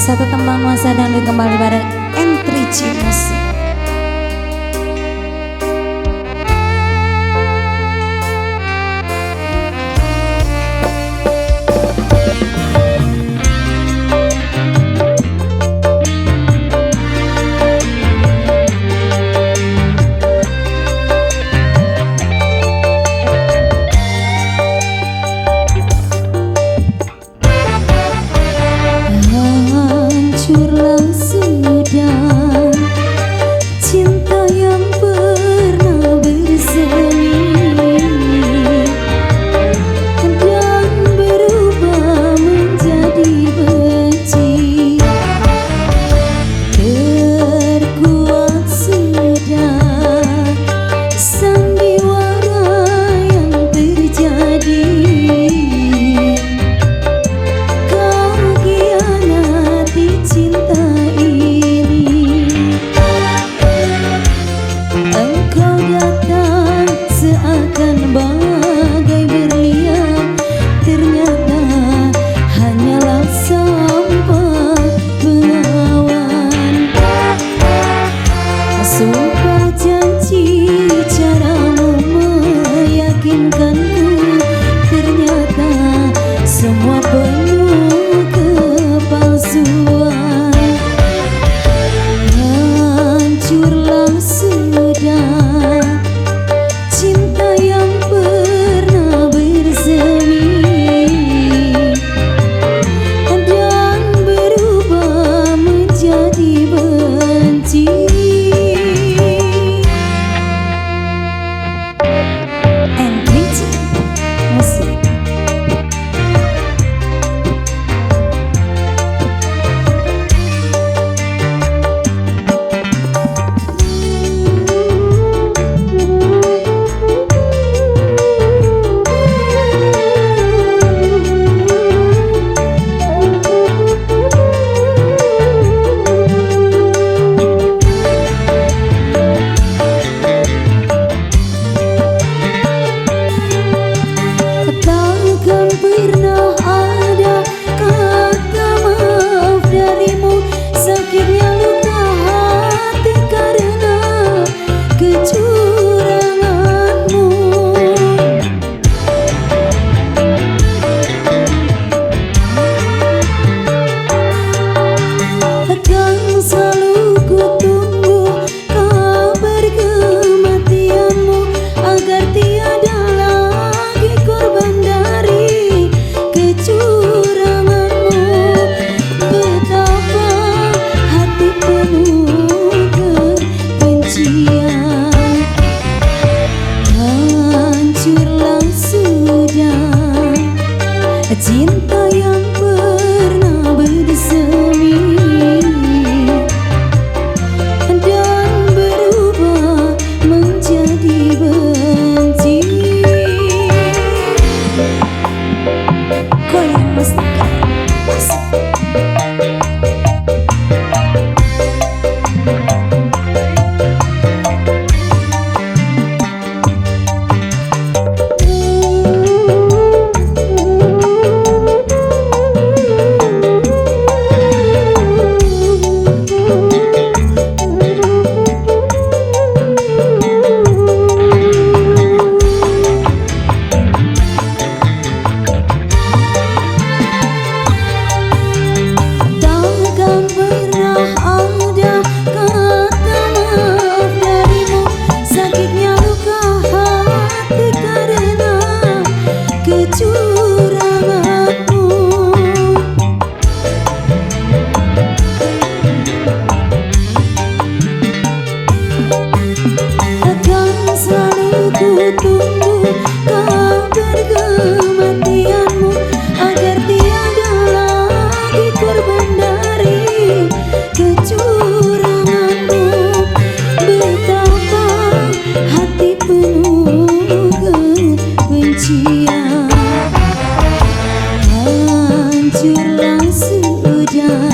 Satu tembang nuansa dangdut kembali bareng N3G Musik. Hancurlah sudah cinta yang pernah bersemi dan berubah menjadi benci. Terkuak sudah sandiwara yang terjadi. Bagai berlian, ternyata hanyalah sampah pengawan. Sumpah janji caramu meyakinkanku, ternyata semua penuh kepalsuan. Hancurlah sudah cinta yang pernah bersemi dan berubah menjadi benci. N3G Musik. Pernah ada kata maaf darimu, sakitnya luka hati karena kecuranganmu. Akan selalu kutunggu kabar kematianmu, agar tiada lagi korban dari kecuranganmu. Betapa hati penuh kebencian. Hancurlah sudah cinta yang pernah bersemi dan berubah menjadi benci. Goyang musik. Tunggu kabar kematianmu, agar tiada lagi korban dari kecuranganmu. Betapa hati penuh kebencian. Hancurlah sudah